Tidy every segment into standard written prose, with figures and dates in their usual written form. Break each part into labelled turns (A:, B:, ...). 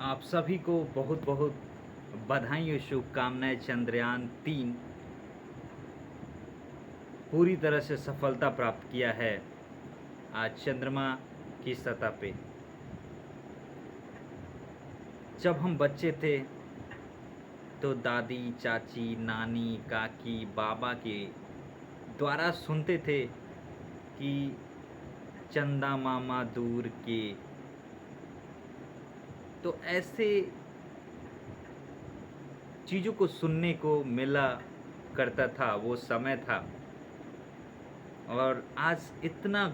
A: आप सभी को बहुत बहुत बधाई और शुभकामनाएं। चंद्रयान 3 पूरी तरह से सफलता प्राप्त किया है आज चंद्रमा की सतह पे। जब हम बच्चे थे तो दादी, चाची, नानी, काकी, बाबा के द्वारा सुनते थे कि चंदा मामा दूर के। तो ऐसे चीज़ों को सुनने को मिला करता था, वो समय था। और आज इतना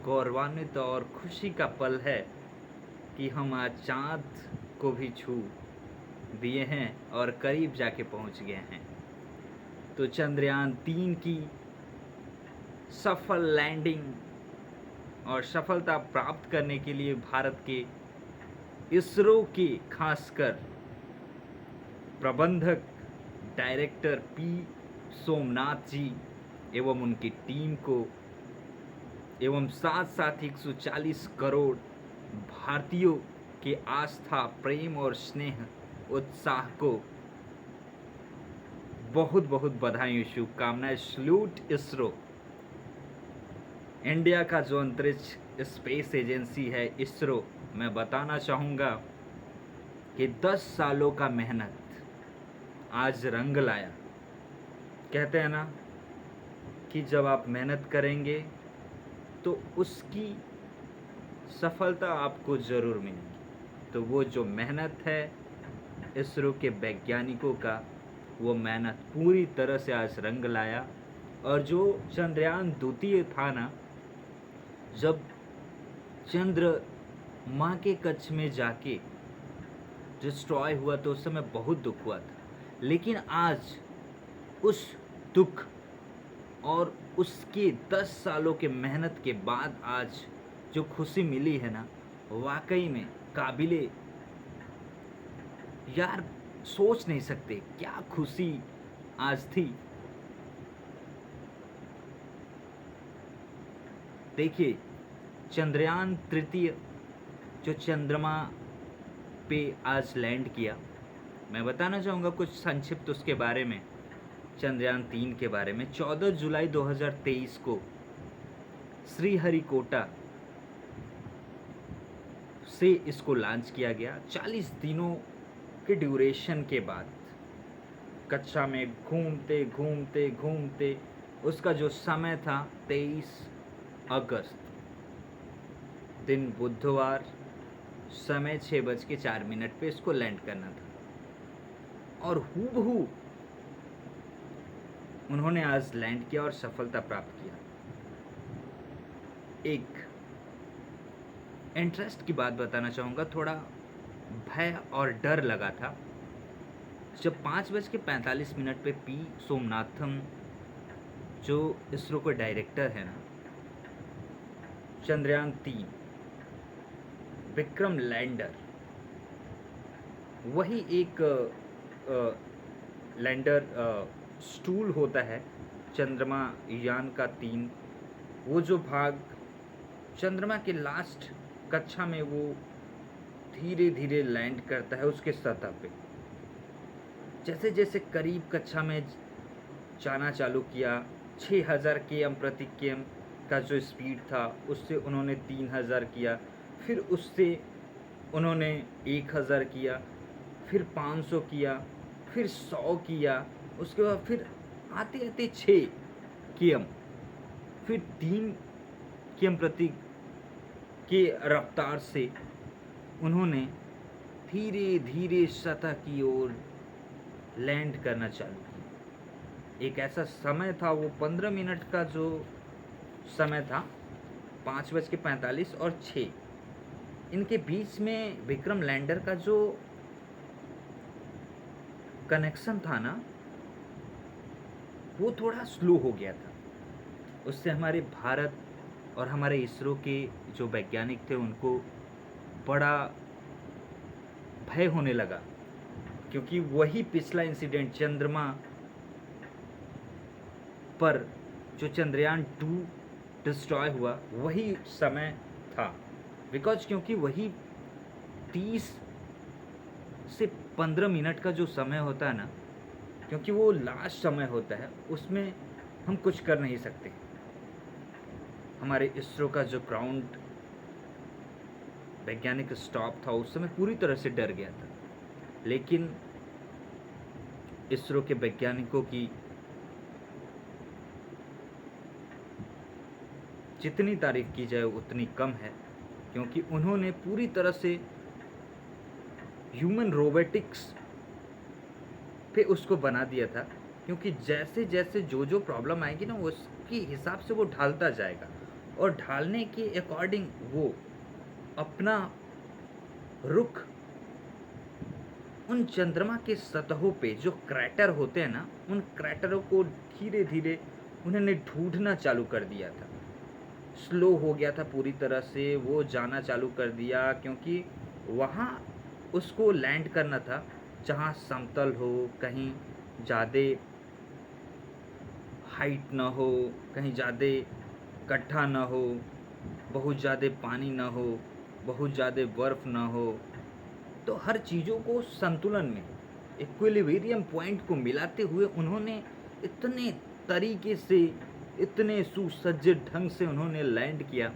A: गौरवान्वित और खुशी का पल है कि हम आज चाँद को भी छू दिए हैं और करीब जाके पहुंच गए हैं। तो चंद्रयान 3 की सफल लैंडिंग और सफलता प्राप्त करने के लिए भारत के इसरो के खासकर प्रबंधक डायरेक्टर पी सोमनाथ जी एवं उनकी टीम को एवं साथ साथ 140 करोड़ भारतीयों के आस्था, प्रेम और स्नेह, उत्साह को बहुत बहुत बधाई और शुभकामनाएं। सल्यूट इसरो। इंडिया का जो अंतरिक्ष स्पेस एजेंसी है इसरो, मैं बताना चाहूँगा कि 10 सालों का मेहनत आज रंग लाया। कहते हैं ना कि जब आप मेहनत करेंगे तो उसकी सफलता आपको ज़रूर मिलेगी। तो वो जो मेहनत है इसरो के वैज्ञानिकों का, वो मेहनत पूरी तरह से आज रंग लाया। और जो चंद्रयान 2 था ना, जब चंद्रमा के कक्ष में जाके डिस्ट्रॉय हुआ तो उस समय बहुत दुख हुआ था। लेकिन आज उस दुख और उसके 10 सालों के मेहनत के बाद आज जो खुशी मिली है ना, वाकई में काबिले यार सोच नहीं सकते क्या खुशी आज थी। देखिए, चंद्रयान 3 जो चंद्रमा पे आज लैंड किया, मैं बताना चाहूँगा कुछ संक्षिप्त उसके बारे में। चंद्रयान 3 के बारे में 14 जुलाई 2023 को श्रीहरिकोटा से इसको लॉन्च किया गया। 40 दिनों के ड्यूरेशन के बाद कक्षा में घूमते घूमते घूमते उसका जो समय था 23 अगस्त, दिन बुधवार, समय 6:04 पे इसको लैंड करना था। और हूबहू उन्होंने आज लैंड किया और सफलता प्राप्त किया। एक इंटरेस्ट की बात बताना चाहूँगा, थोड़ा भय और डर लगा था जब 5:45 पे पी सोमनाथम जो इसरो के डायरेक्टर है ना, चंद्रयान 3 विक्रम लैंडर, वही एक लैंडर स्टूल होता है चंद्रमा यान का 3, वो जो भाग चंद्रमा के लास्ट कक्षा में वो धीरे धीरे लैंड करता है उसके सतह पे। जैसे जैसे करीब कक्षा में जाना चालू किया, 6000 km प्रति km का जो स्पीड था उससे उन्होंने 3000 किया, फिर उससे उन्होंने 1000 किया, फिर 500 किया, फिर 100 किया, उसके बाद फिर आते आते 6 km, फिर 3 km प्रति के रफ्तार से उन्होंने धीरे धीरे सतह की ओर लैंड करना चालू किया। एक ऐसा समय था, वो 15 मिनट का जो समय था, 5:45 और 6, इनके बीच में विक्रम लैंडर का जो कनेक्शन था ना, वो थोड़ा स्लो हो गया था। उससे हमारे भारत और हमारे इसरो के जो वैज्ञानिक थे उनको बड़ा भय होने लगा, क्योंकि वही पिछला इंसिडेंट चंद्रमा पर जो चंद्रयान 2 डिस्ट्रॉय हुआ वही समय था। क्योंकि वही 30 से 15 मिनट का जो समय होता है ना, क्योंकि वो लास्ट समय होता है, उसमें हम कुछ कर नहीं सकते। हमारे इसरो का जो ग्राउंड वैज्ञानिक स्टाफ था उस समय पूरी तरह से डर गया था, लेकिन इसरो के वैज्ञानिकों की जितनी तारीफ की जाए उतनी कम है, क्योंकि उन्होंने पूरी तरह से ह्यूमन रोबोटिक्स पे उसको बना दिया था। क्योंकि जैसे जैसे जो प्रॉब्लम आएगी ना, उसके हिसाब से वो ढालता जाएगा, और ढालने के अकॉर्डिंग वो अपना रुख उन चंद्रमा के सतहों पे जो क्रैटर होते हैं ना, उन क्रैटरों को धीरे धीरे उन्होंने ढूंढना चालू कर दिया था। स्लो हो गया था पूरी तरह से, वो जाना चालू कर दिया, क्योंकि वहाँ उसको लैंड करना था जहाँ समतल हो, कहीं ज़्यादा हाइट ना हो, कहीं ज़्यादा गड्ढा ना हो, बहुत ज़्यादा पानी ना हो, बहुत ज़्यादा बर्फ़ ना हो। तो हर चीज़ों को संतुलन में, इक्विलिब्रियम पॉइंट को मिलाते हुए उन्होंने इतने तरीके से, इतने सुसज्जित ढंग से उन्होंने लैंड किया।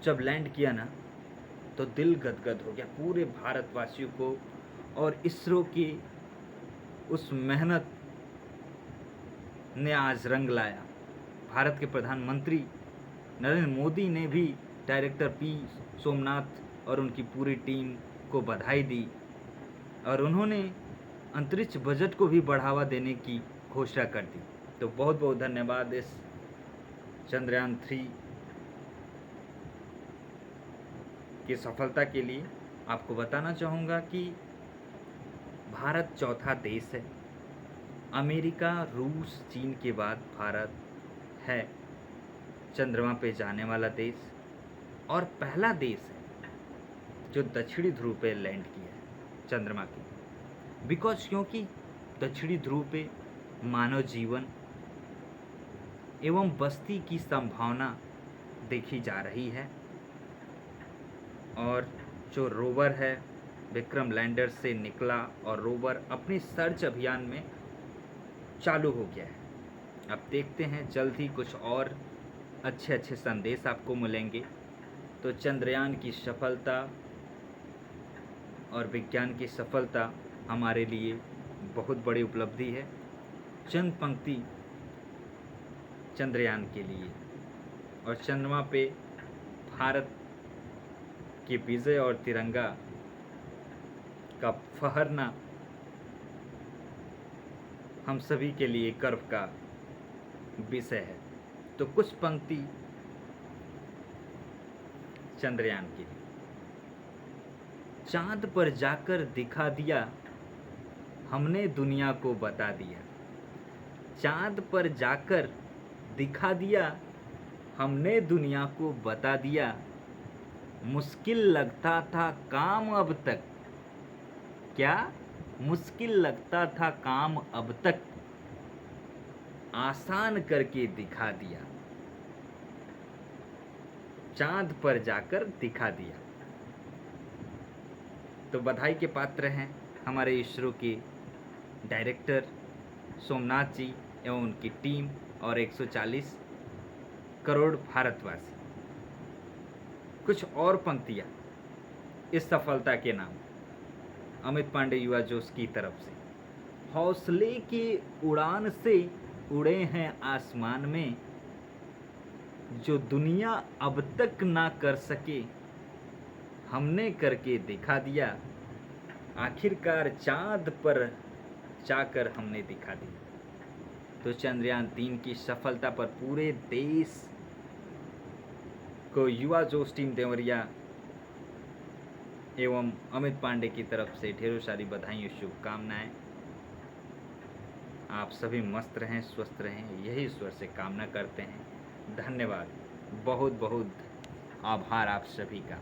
A: जब लैंड किया ना, तो दिल गदगद हो गया पूरे भारतवासियों को। और इसरो की उस मेहनत ने आज रंग लाया। भारत के प्रधानमंत्री नरेंद्र मोदी ने भी डायरेक्टर पी सोमनाथ और उनकी पूरी टीम को बधाई दी, और उन्होंने अंतरिक्ष बजट को भी बढ़ावा देने की घोषणा कर दी। तो बहुत बहुत धन्यवाद इस चंद्रयान 3 की सफलता के लिए। आपको बताना चाहूँगा कि भारत चौथा देश है। अमेरिका, रूस, चीन के बाद भारत है चंद्रमा पे जाने वाला देश, और पहला देश है जो दक्षिणी ध्रुव पे लैंड किया है चंद्रमा के। बिकॉज क्योंकि दक्षिणी ध्रुव पे मानव जीवन एवं बस्ती की संभावना देखी जा रही है, और जो रोवर है विक्रम लैंडर से निकला, और रोवर अपनी सर्च अभियान में चालू हो गया है। अब देखते हैं जल्द ही कुछ और अच्छे अच्छे संदेश आपको मिलेंगे। तो चंद्रयान की सफलता और विज्ञान की सफलता हमारे लिए बहुत बड़ी उपलब्धि है। चंद पंक्ति चंद्रयान के लिए, और चंद्रमा पे भारत की विजय और तिरंगा का फहरना हम सभी के लिए गर्व का विषय है। तो कुछ पंक्ति चंद्रयान की। चांद पर जाकर दिखा दिया, हमने दुनिया को बता दिया। चांद पर जाकर दिखा दिया, हमने दुनिया को बता दिया। मुश्किल लगता था काम अब तक, क्या मुश्किल लगता था काम अब तक, आसान करके दिखा दिया। चांद पर जाकर दिखा दिया। तो बधाई के पात्र हैं हमारे इसरो के डायरेक्टर सोमनाथ जी एवं उनकी टीम और 140 करोड़ भारतवासी। कुछ और पंक्तियाँ इस सफलता के नाम अमित पांडे युवा जोश की तरफ से। हौसले की उड़ान से उड़े हैं आसमान में, जो दुनिया अब तक ना कर सके, हमने करके दिखा दिया। आखिरकार चांद पर जाकर हमने दिखा दिया। तो चंद्रयान 3 की सफलता पर पूरे देश को युवा जोश टीम देवरिया एवं अमित पांडे की तरफ से ढेरों सारी बधाई और शुभकामनाएं। आप सभी मस्त रहें, स्वस्थ रहें, यही ईश्वर से कामना करते हैं। धन्यवाद, बहुत बहुत आभार आप सभी का।